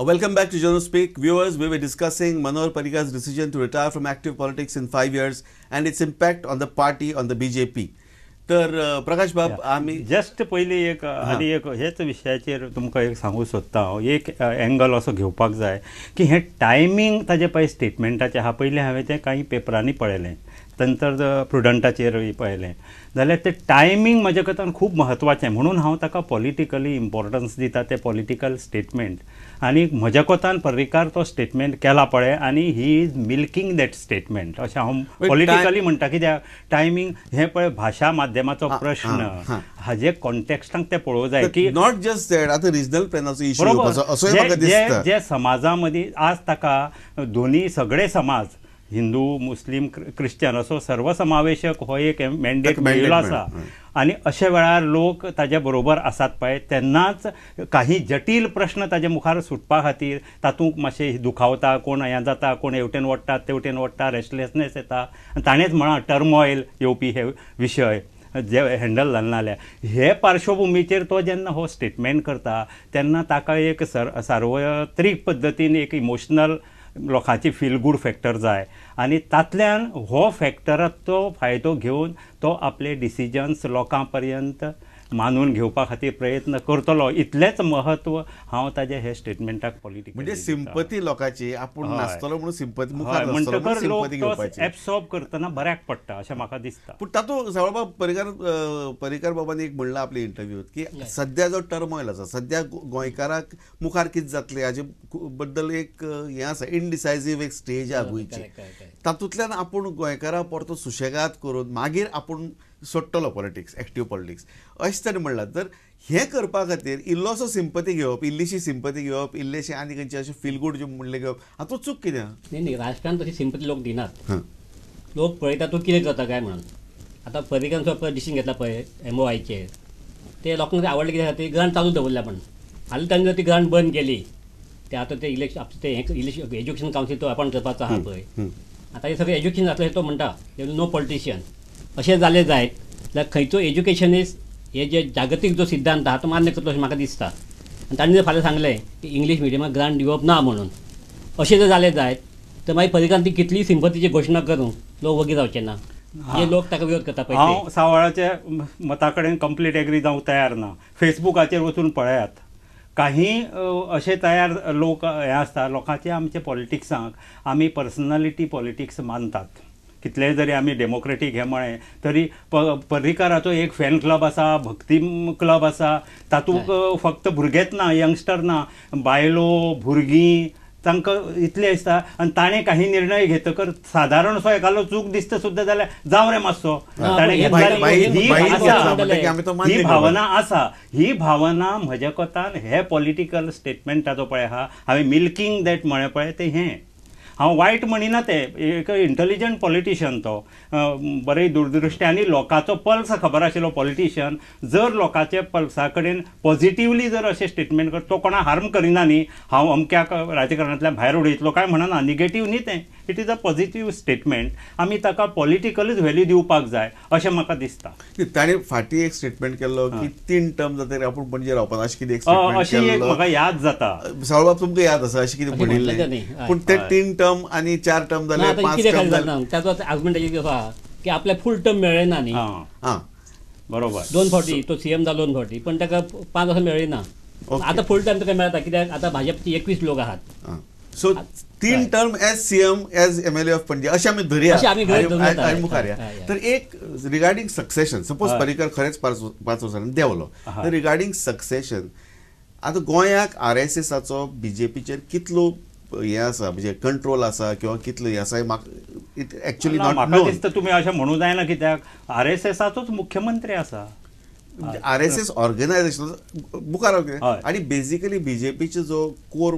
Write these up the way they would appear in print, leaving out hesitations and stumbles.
Welcome back to Journal Speak. Viewers, we were discussing Manohar Parrikar's decision to retire from active politics in 5 years and its impact on the party, on the BJP. तर प्रकाश बाब आम्ही just पयली एक आनी एक हेच विशयाचेर तुमकां एक सांगूंक सोदता हांव. एक एंगल असो घेवपाक जाय की हे टायमींग ताजे पळय स्टेटमेंटाचे आहा पयलीं हांवें तें कांय पेपरांनी पळयलें, नंतर प्रुडंटाचेरूय पळयलें जाल्यार तें टायमींग म्हजे कोतान खूब म्हत्वाचें म्हणून हांव ताका पॉलिटिकली इम्पॉर्टन्स दिता तें पॉलिटिकल स्टेटमेंट. आनी म्हज्या कोतान पर्रीकार तो स्टेटमेंट केला पळय आनी he is milking that statement अशें हांव पॉलिटिकली म्हणटा. कित्याक टायमींग हें पळय भाशा माध्यमाचो प्रश्न हाजे कॉन्टेक्स्टांत तें पळोवं जाय की नॉट जस्ट दॅट आतां रिजनल प्लॅनाचो इश्यू जे समाजा मदीं आज ताका दोनी सगळे समाज हिंदू मुस्लीम क्रिश्चन असो सर्वसमावेशक हो एक मॅन्डेट मेळिल्लो आसा आनी अशे वेळार लोक ताजे बरोबर आसात पळय तेन्नाच काही जटील प्रश्न ताजे मुखार सुटपा खातीर तातूंत मातशें दुखावता, कोण हें जाता, कोण हेवटेन वट्टा तेवटेन वट्टा, रेस्टलेसनेस येता आनी ताणेंच म्हणा टर्मॉयल येवपी हे विशय जे हँडल जाले नाल्यार हे पार्श्वभुमीचेर तो जेन्ना हो स्टेटमेंट करता तेन्ना ताका एक सार्वत्रीक पद्दतीन एक इमोशनल लोकांची फील गूड फॅक्टर जाय आनी तातल्यान हो फॅक्टराचो फायदो घेवन तो आपले डिसिजन्स लोकां पर्यंत मानून घेवपा खातीर प्रयत्न करतलो. इतलेंच महत्व हांव ताजे हे स्टेटमेंटाक पॉलिटिकल म्हणजे सिंपती लोकांची आपूण नासतलो म्हणून सिंपती मुखार म्हणटकर लोक तो एब्सॉर्ब करतना बऱ्याक पडटा अशें म्हाका दिसता. पूण तातूंत सावळबाब पर्रीकार बाबांनी एक म्हणलां आपल्या इंटरव्यूत की सद्या जो टर्मॉयल आसा सद्या गोंयकाराक मुखार कितें जातलें हाजे बद्दल एक हें आसा इनडिसायसीव एक स्टेज आहा गोंयची. तातूंतल्यान आपूण गोंयकारां परतो सुशेगाद करून मागीर आपूण सोडटलो पॉलिटिक्स, एक्टिव्ह पॉलिटिक्स अशें ताणें म्हणलां. तर हें करपा खातीर इल्लोसो सिंपती घेवप, इल्लीशी सिंपती घेवप, इल्लेशें आनी खंयचे अशें फील गूड जे म्हणलें घेवप हातूंत चूक कितें आहा? नाही राजकारण तशी सिंपती लोक दिनात. लोक पळयता तूं कितें करता काय म्हणून. आतां पर्रीकारान पळय डिसिजन घेतला पळय MOIचेर ते लोकांक आवडलें कित्याक ती ग्रांट चालू दवरल्या पण हालीं तांणी जर ती ग्रांट बंद केली ते आतां ते इलेक्शन एज्युकेशन कावन्सील तो अपॉयंट करपाचो आहा पळय. आतां हे सगळें एज्युकेशन जातलें तो म्हणटा नो पॉलिटिशियन अशें जालें जायत जाल्यार खंयचो एज्युकेशन इज हे जे जागतीक जो सिद्धांत आहा तो मान्य करतलो अशें म्हाका दिसता. आनी तांणी जर फाल्यां सांगलें की इंग्लीश मिडियमाक ग्रांट दिवप ना म्हणून अशें जर जालें जायत तर मागीर पर्रीकारान ती कितलीय सिंपतीची घोशणा करूं लोक वगी जावचे ना. जे लोक ताका विरोध करता पळय हांव सावळाच्या मता कडेन कंप्लीट एग्री जावंक तयार ना. फेसबुकाचेर वचून पळयात काही असे तयार लोक हे आसता लोकांचे आमचे पॉलिटिक्सांक आमी पर्सनॅलिटी पॉलिटिक्स मानतात. कितलेय जरी आमी डेमोक्रेटीक हे म्हळें तरी पर्रीकाराचो एक फॅन क्लब आसा, भक्ती क्लब आसा, तातूंत फक्त भुरगेच ना, यंगस्टर ना, बायलो भुरगीं तांकां इतले आसता आनी ताणें काही निर्णय घेतकर सादारण असो एकालो चूक दिसता सुद्दां जाल्यार जावं रे मातसो ताणें ही भावना आसा. ही भावना म्हज्या कोतान हे पॉलिटिकल स्टेटमेंटाचो पळय आहा हांवें मिल्कींग दॅट म्हळें पळय तें हें हांव वायट म्हणिना. ते एक इंटेलिजंट पॉलिटिशियन तो बरे दूरदृश्टी आनी लोकांचो पल्स खबर आशिल्लो पॉलिटिशियन. जर लोकांचे पल्सा कडेन पॉझिटिव्हली जर अशें स्टेटमेंट कर तो कोणा हार्म करिना न्ही. हांव अमक्याक राजकारणांतल्यान भायर उडयतलो काय म्हणना, निगेटीव न्ही तें. It is a positive statement. आमी ताका पॉलिटिकलूच व्हॅल्यू दिवपाक जाय अशें म्हाका दिसता. ताणें फाटीं एक स्टेटमेंट केल्लो की 3 टर्म जातकीर आपूण पणजे रावपाना अशें कितें अशी एक म्हाका याद जाता. सावळबाब तुमकां याद आसा अशें कितें म्हणिल्लें? पूण ते 3 टर्म आनी 4 टर्म जाले, 5 टर्म जाले. त्याचो आर्ग्युमेंट आसा की आपल्या फूल टर्म मेळ्ळे ना न्ही. बरोबर 2 फावटी तो CM जालो 2 फावटी पण ताका 5 वर्सां मेळ्ळी ना. आतां फूल टायम ताका मेळटा कित्याक आतां भाजपचे 21 लोक आहात. So 3 term as CM as MLA of Panaji अशें आमी धरया आनी मुखार या. तर एक रिगार्डिंग सक्सेशन सपोज पर्रीकार खरेंच 5 वर्सांनी देंवलो तर रिगार्डिंग सक्सेशन आतां गोंयाक RSSाचो BJPचेर कितलो हे आसा म्हणजे कंट्रोल आसा किंवा कितलो हे आसा म्हाका एक्चुअली म्हाका दिसता तुमी अशें म्हणूं जायना कित्याक RSSाचोच मुख्यमंत्री आसा. RSS ऑर्गनायझेशन मुखार आनी बेसिकली BJPचो जो कोर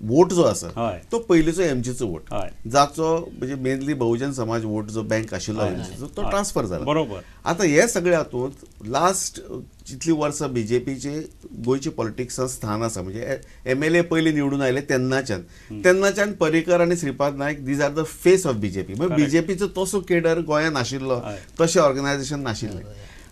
वोट जो आसा तो पयलींचो MGचो वोट जाचो म्हणजे मेनली बहुजन समाज वोट जो बँक आशिल्लो MGचो तो ट्रान्सफर जाला. बरोबर. आतां हे सगळे हातूंत लास्ट जितली वर्सां BJPचे गोंयचे पॉलिटिक्सान स्थान आसा म्हणजे MLA पयलीं निवडून आयले तेन्नाच्यान पर्रीकार आनी Shripad Naik these are the face of BJP. म्हणजे BJPचो तसो केडर गोंयांत नाशिल्लो, तशें ऑर्गनायझेशन नाशिल्लें.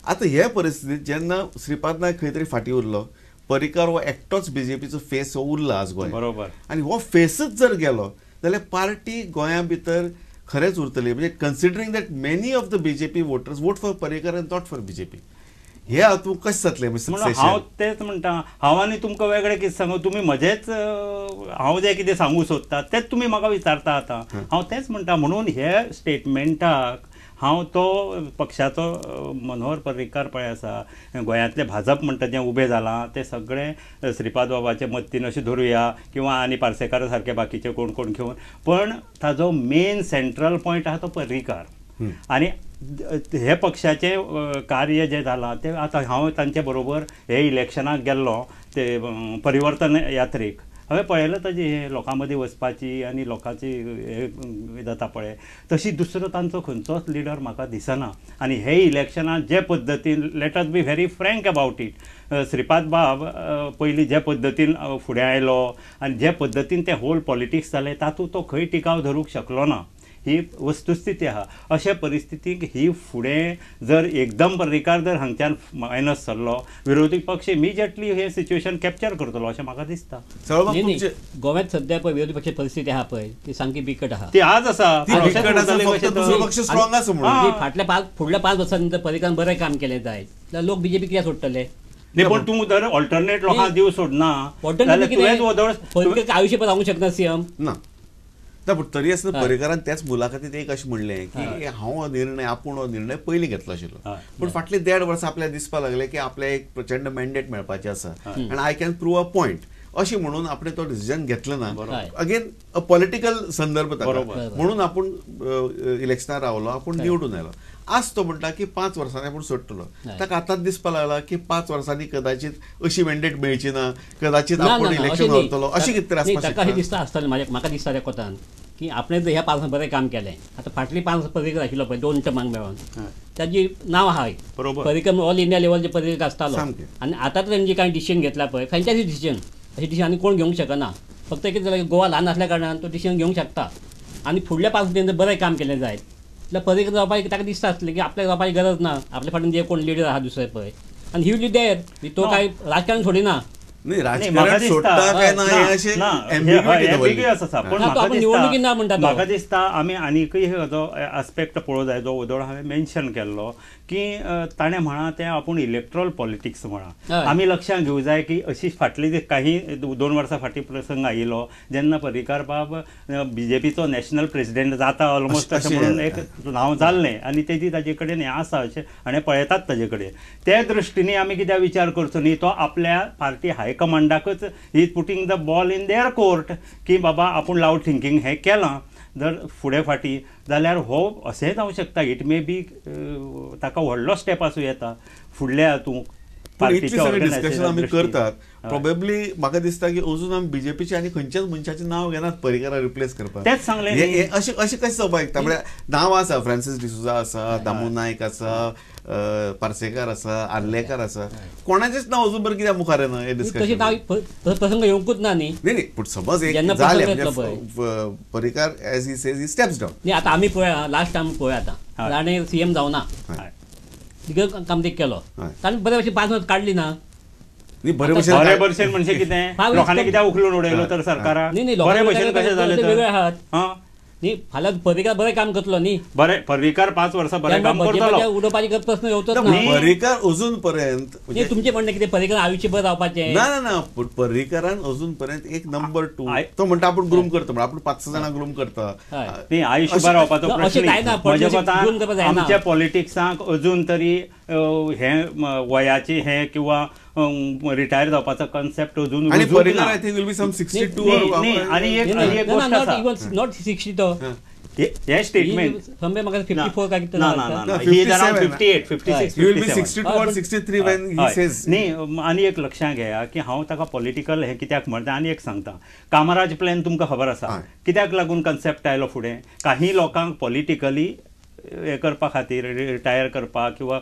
आतां हे परिस्थितींत जेन्ना श्रीपाद नायक खंय तरी फाटीं उरलो पर्रीकार हो एकटोच बीजेपीचो फेस हो उरला आज गोंय बरोबर. आनी हो फेसच जर गेलो जाल्यार पार्टी गोंया भितर खरेंच उरतली. म्हणजे considering that many of the BJP voters vote for Parrikar end not for BJP. हे हातूंत कशें जातलें हांव तेच म्हणटा. हांव आनी तुमकां वेगळें कितें सांगू, तुमी म्हजेच हांव जें कितें सांगूंक सोदता तेंच तुमी म्हाका विचारता आतां. हांव तेच म्हणटा. म्हणून हे स्टेटमेंटाक हांव तो पक्षाचो मनोहर पर्रीकार पळय आसा, गोंयांतले भाजप म्हणटा जें उबें जालां तें सगळें श्रीपाद बाबाचे मत्तीन अशें धरुया किंवा आनी पार्सेकार सारके बाकीचे कोण कोण घेवन, पण ताजो मेन सेंट्रल पॉयंट आहा तो पर्रीकार. आनी हे पक्षाचे कार्य जें जालां तें आतां हांव तांचे बरोबर हे इलेक्शनाक गेल्लो ते परिवर्तन यात्रेक. हांवें पळयलें ताजी हे लोकां मदीं वचपाची आनी लोकांची हे जाता पळय तशी दुसरो तांचो खंयचोच लिडर म्हाका दिसना. आनी हे इलेक्शनाक जे पद्दतीन, let us be very frank about it, Shripad बाब पयलीं जे पद्दतीन फुडें आयलो आनी जे पद्दतीन ते होल पॉलिटिक्स जालें तातूंत तो खंय टिकाव धरूंक शकलो ना. ही वस्तुस्थिती आहा. अशे परिस्थितीक ही फुडें जर एकदम पर्रीकार जर हांगच्यान मायनस जाल्लो, विरोधी पक्ष इमिजिएटली हे सिच्युएशन कॅप्चर करतलो अशें म्हाका दिसता. गोव्यात सध्या पळय विरोधी पक्षाची परिस्थिती आहा पळय ती सामकी बिकट आहा. ती आज आसा. फुडल्या 5 वर्सांनी जर पर्रीकार बरें काम केलें जायत जाल्यार लोक बीजेपी कित्याक सोडटले? नाही, पण तू जर ऑल्टरनेट लोकांक दिवं सोडना पर्रीकार आयुष्यभर रावूंक शकना सीएम ना. पूण तरी आसतना पर्रीकारान त्याच मुलाखतीत एक अशें म्हणलें की हांव हो निर्णय आपूण हो निर्णय पयलीं घेतलो आशिल्लो, पूण फाटली 1.5 वर्सां आपल्याक दिसपाक लागलें की आपल्याक एक प्रचंड मॅन्डेट मेळपाचें आसा आनी I can prove a point अशी म्हणून आपण तो डिसिजन घेतलो ना. अगेन अ पॉलिटिकल संदर्भ म्हणून आपण इलेक्शनार रावलो, आपण निवडून आयलो. आज तो म्हणटा की 5 वर्सांनी आपण सोडटलो. ताका आतांच दिसपाक लागला की 5 वर्सांनी कदाचित अशी मॅन्डेट मेळची ना, कदाचित आपण इलेक्शन व्हरतलो अशी कितें तरी आसपाक दिसता आसतलें. म्हाका दिसता त्या कोतान की आपणें जर ह्या 5 वर्सां बरें काम केलें. आतां फाटली 5 पर्रीकार आशिल्लो पळय 2 टर्मांक मेळोन ताजी नांव आहा पर्रीकार ऑल इंडिया लेवलचे पर्रीकार आसतालो. आनी आतां तांची कांय डिसिजन घेतला पळय फ्रँचायझी डिसिजन, अशी डिसिजन आनी कोण घेवंक शकना. फक्त कितें जालें गोवा ल्हान आसल्या कारणान तो डिसिजन घेवंक शकता. आनी फुडल्या 5 वर्सांनी जर बरें काम केलें जायत जाल्यार पर्रीकार जावपाक ताका दिसता आसलें की आपल्याक जावपाची गरज ना. आपल्या फाटीन जे कोण लिडर आहा दुसरे पळय आनी ही विल बी देर. तो काय राजकारण सोडिना. म्हाका दिसता आमी आनीकय हेजो एस्पेक्ट पळोवंक जाय जो वदळ हांवें मेन्शन केल्लो की ताणें म्हणा तें आपूण इलेक्ट्रॉल पॉलिटिक्स म्हणा. आमी लक्षांत घेवंक जाय की अशी फाटली काही 2 वर्सां फाटीं प्रसंग आयिल्लो जेन्ना पर्रीकार बाब बीजेपीचो नॅशनल प्रेसिडेंट जाता ऑलमोस्ट अशें म्हणून एक नांव जाल्लें आनी तेजी ताजे कडेन हें आसा अशें आनी पळयतात ताजे कडेन. ते दृश्टीनी आमी कित्याक विचार करचो न्ही, तो आपल्या पार्टी हायकमांडाकच he is putting the ball in their court की बाबा आपूण लावड थिंकींग हें केलां जर फुडें फाटीं जाल्यार हो अशेंय जावं शकता. इट मे बी ताका व्हडलो स्टेप आसूं येता फुडल्या हातूंत. डिस्कशन आमी करतात प्रोबेबली म्हाका दिसता की अजून आमी बीजेपीचे आनी खंयच्याच मनशाचें नांव घेनात पर्रीकारा रिप्लेस करपाक. तेच सांगलें अशें कशें जावपाक शकता. म्हणजे नांव आसा, फ्रांसीस डिसुजा आसा, दामू नायक आसा, पार्सेकार आसा, आर्लेकर आसा, कोणाचेंच नांव अजून बरें कित्याक मुखार येना हे डिस्कशन प्रसंग येवंकूच ना न्ही. न्ही पूण सपोज एक जालें Parrikar age he says he steps down. न्ही आतां आमी पळया लास्ट टायम पळय आतां ताणें सीएम जावना दिगळ काम ते केलो ताणें बरे भशेन 5 वर्सां काडली ना. बरे भशेन म्हणजे कितें लोकांनी कित्याक उखलून उडयलो तर सरकाराक बरे भशेन कशें जालें वेगळे आहात न्ही. फाल्यां पर्रीकार बरें काम करतलो न्ही. बरें पर्रीकार 5 वर्सां बरें काम करतलो. उडोवपाची प्रश्न येवचोच ना. पर्रीकार अजून पर्यंत तुमचें म्हणणें कितें पर्रीकार आयुश्यभर रावपाचें ना ना ना. पर्रीकारान अजून पर्यंत एक नंबर 2 तो म्हणटा आपूण ग्रूम करता म्हणून आपूण 5-6 जाणां ग्रूम करता. ती आयुश्यभर रावपाचो प्रश्न न्ही. आमच्या पॉलिटिक्साक अजून तरी हे वयाची हे किंवा रिटायर जावपाचो कन्सेप्ट अजून आनी Parrikar I think will be some 62 आनी एक गोष्ट आसा नॉट 60 तो हे स्टेटमेंट समजे म्हाका 54 काय कितें ना ना ना he is around 58 56 you will be 62 or 63 when he says. न्ही आनी एक लक्षांत घेया की हांव ताका पॉलिटिकल हे कित्याक म्हणटा आनी एक सांगता. कामराज प्लॅन तुमकां खबर आसा कित्याक लागून कन्सेप्ट आयलो फुडें. काही लोकांक पॉलिटिकली हे करपा खातीर रिटायर करपाक किंवा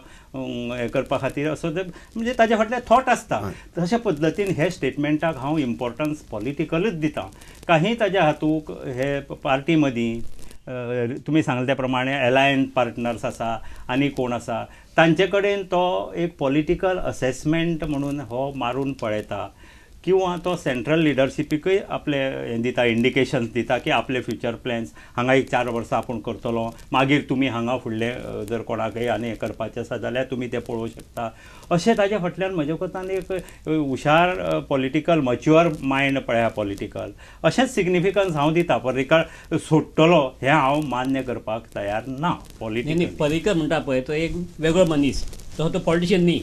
हे करपा खातीर असो म्हणजे ताजे फाटल्यान थॉट आसता. तशे पद्दतीन हे स्टेटमेंटाक हांव इम्पॉर्टन्स पॉलिटिकलूच दिता. काही ताज्या हातूंत हे पार्टी मदीं तुमी सांगले त्या प्रमाणे अलायन्स पार्टनर्स आसा आनी कोण आसा तांचे कडेन तो एक पॉलिटिकल असेसमेंट म्हणून हो मारून पळयता किंवा तो सेंट्रल लिडरशिपीकय आपले हें दिता इंडिकेशन्स दिता की आपले फ्युचर प्लॅन्स हांगा एक 4 वर्सां आपूण करतलो मागीर तुमी हांगा फुडले जर कोणाकय आनी हें करपाचें आसा जाल्यार तुमी तें पळोवंक शकता अशें ताजे फाटल्यान म्हज्या कोतान एक हुशार पॉलिटिकल मच्युअर मायंड पळया पॉलिटिकल अशेंच सिग्निफिकन्स हांव दिता पर्रीकार सोडटलो हें हांव मान्य करपाक तयार ना पॉलिटिकल पर्रीकर म्हणटा पळय तो एक वेगळो मनीस तसो तो पॉलिटिशियन न्ही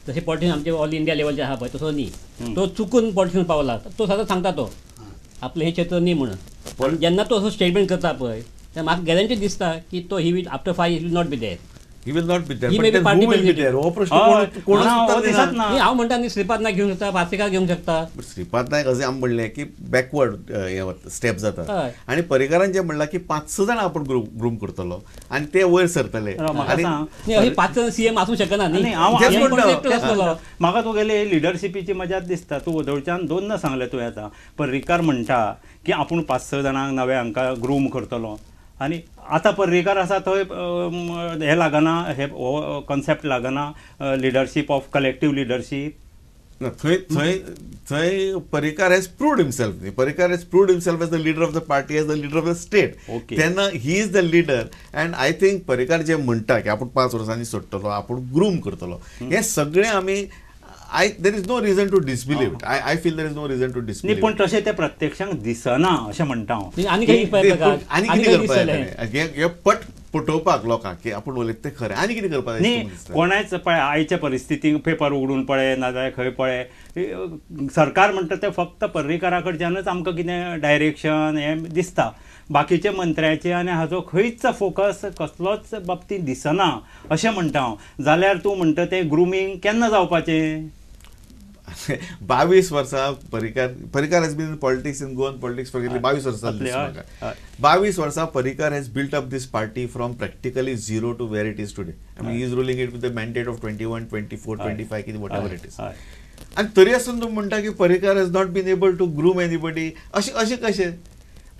जसे पॉलिटिशियन आमचे ऑल इंडिया लेवलचे आहा पळय तसो न्ही तो चुकून पॉलिटिशियन पावला तो सदां सांगता तो आपलें हें क्षेत्र न्ही म्हणून जेन्ना तो असो स्टेटमेंट करता पळय तेन्ना म्हाका गॅरंटी दिसता की तो he will after 5 years will not be there. He will not be there. He But may be then party who will be president. there? हो प्रश्न कोणच दिसत ना. हांव म्हणटा न्ही श्रीपाद नायक घेवंक शकता पार्सेकार घेवंक शकता श्रीपाद नायक अशें आमी म्हणलें की बॅकवर्ड स्टेप जाता हय. आनी पर्रीकारान जें म्हणलां की 5-6 जाणां आपूण ग्रूम करतलो आनी ते वयर सरतले म्हाका आनी सांग न्ही अशी 5 जण सीएम आसूंक शकना न्ही नाही, हांव तेच CM म्हणटा. एकटो आसतलो. म्हाका तुगेले लिडरशिपीची मजात दिसता तूं वदळच्यान 2 सांगलें तुवें आतां पर्रीकार म्हणटा की आपूण 5-6 जाणांक नवे हांकां ग्रूम करतलो आनी आतां पर्रीकार आसा थंय हें लागना हे कॉन्सेप्ट लागना लिडरशीप ऑफ कलेक्टीव लिडरशीप थंय Parrikar has proved himself Parrikar has proved himself as the leader of the party as the leader of the state Okay. तेन्ना he is the leader and I think Parrikar जे म्हणटा की आपूण 5 वर्सांनी सोडटलो आपूण groom करतलो हे सगळें आमी there is no reason to disbelieve it I feel there is no reason to न्ही डिसबिलीव पण तशें तें प्रत्यक्षांक दिसना अशें म्हणटा हांव न्ही, आनी कितें दिसपाक प्रकाश? आनी आनी कितें कितें दिसतलें? करपाक हे पटोवपाक लोकांक की आपूण उलयता तें खरें आनी कितें करपाक न्ही कोणाच पळय आयच्या परिस्थितीक पेपर उगडून पळय नाजाल्यार खंय पळय सरकार म्हणटा तें फक्त पर्रीकारा कडच्यानच आमकां कितें डायरेक्शन हें दिसता बाकीच्या मंत्र्याचे आनी हाजो खंयच फोकस कसलोच बाबतींत दिसना अशें म्हणटा हांव जाल्यार तूं म्हणटा तें ग्रुमींग केन्ना जावपाचें 22 वर्सां Parrikar has been in politics in Goan politics for 22 वर्सां 22 वर्सां Parrikar has built up this party from practically 0 to where it is today I mean he is ruling it with the mandate of 21, 24, 25 कितें what ever it is आनी तरी आसून तूं म्हणटा की Parrikar has not been able to groom anybody अशें कशें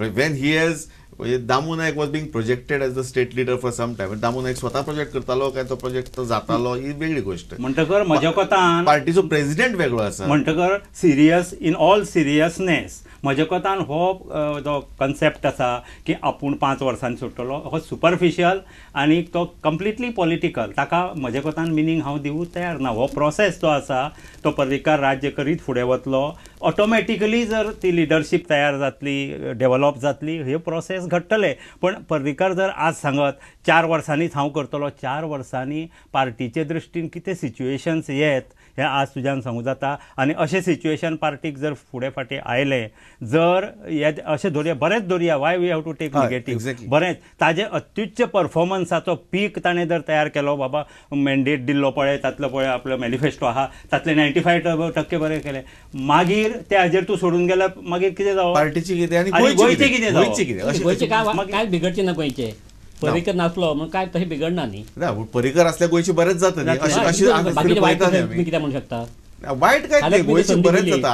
when he has Damu Naik was being projected as the state leader for some time Damu Naik स्वता प्रोजेक्ट करतालो काय तो प्रोजेक्ट तो जातालो ही वेगळी गोष्ट म्हणटकर म्हज्या कोतान पार्टीचो प्रेसिडेंट वेगळो आसा म्हणटकर सिरियस इन ऑल सिरियसनेस म्हज्या कोतान हो जो कन्सेप्ट आसा की आपूण 5 वर्सांनी सुट्टलो हो सुपरफिशियल आनी तो कंप्लिटली पॉलिटिकल ताका म्हज्या कोतान मिनींग हांव दिवूंक तयार ना हो प्रोसेस जो आसा तो पर्रीकार राज्य करीत फुडें वतलो ऑटोमॅटिकली जर ती लिडरशीप तयार जातली डेव्हलप जातली हे प्रोसेस घडटले पण पर्रीकार जर आज सांगत 4 वर्सांनीच हांव करतलो 4 वर्सांनी पार्टीचे दृश्टीन कितें सिच्युएशन्स येत हें आज तुज्यान सांगूं जाता आनी अशें सिच्युएशन पार्टीक जर फुडें फाटीं आयलें जर हे अशें धरया बरेंच धरया why we have to take negative बरेंच ताजे अत्युच्च परफॉर्मन्साचो पीक ताणें जर तयार केलो बाबा मॅन्डेट दिल्लो पळय तातलो पळय आपलो मॅनिफेस्टो आहा तातले 95% बरें केले मागीर ते हाजेर तूं सोडून गेल्यार मागीर कितें जावं पार्टीची कितें आनी गोंयचें कितें जावं गोंयचें काय बिगडचें ना गोंयचें पर्रीकर नासलो म्हणून काय तशें बिगडना न्ही पर्रीकार असल्या गोंयची बरेंच जाता न्ही बाकीचे वायट तुम्ही कितें म्हणूंक शकता वायट काय गोंयची बरेंच जाता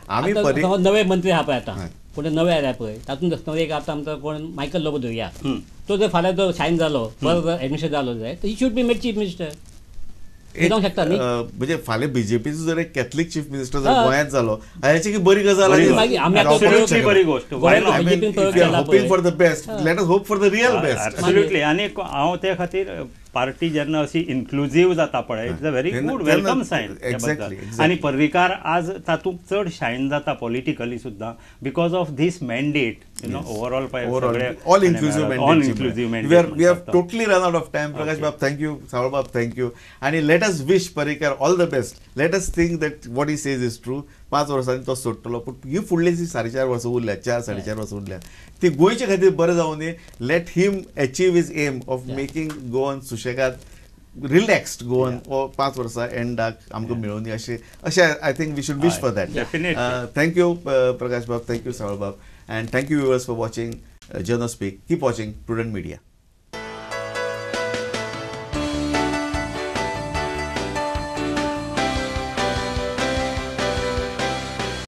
आमी नवे मंत्री आहा पळय आतां कोण नवे आयल्या पळय तातूंत एक आतां आमचो कोण मायकल लोबो धरया तो जर फाल्यां जर सायन जालो परत एडमिशन जालो जाय he should be made chief minister जावंक शकता न्ही म्हणजे फाल्यां बीजेपीचो जर एक कॅथलीक चीफ मिनिस्टर जर गोंयांत जालो हाची की बरी गजाल बरी गोष्ट hoping for the best let us hope for the real best absolutely आनी हांव ते खातीर पार्टी जेन्ना अशी इन्क्लुझीव जाता पळय it's a very good welcome sign आनी पर्रीकार आज तातूंत चड शायन जाता पॉलिटिकली सुद्दां because of this mandate you know overall all inclusive mandate. We have totally run out of time. Prakash Bab, thank you. Saurabh Bab, thank you. And let us wish Parrikar all the best. Let us think that what he says is true. 5 वर्सांनी तो सोडटलो पूण ही फुडली 4.5 वर्सां उरल्या 4-4.5 वर्सां उरल्या ती गोंयचे खातीर बरें जावं दी let him achieve his aim of making Goan susegad relaxed Goan 5 वर्सां एंडाक आमकां मेळून दी अशें I think we should wish for that thank you Prakash Bab thank you सावळ बाब and thank you viewers for watching Journal Speak. Keep watching Prudent Media.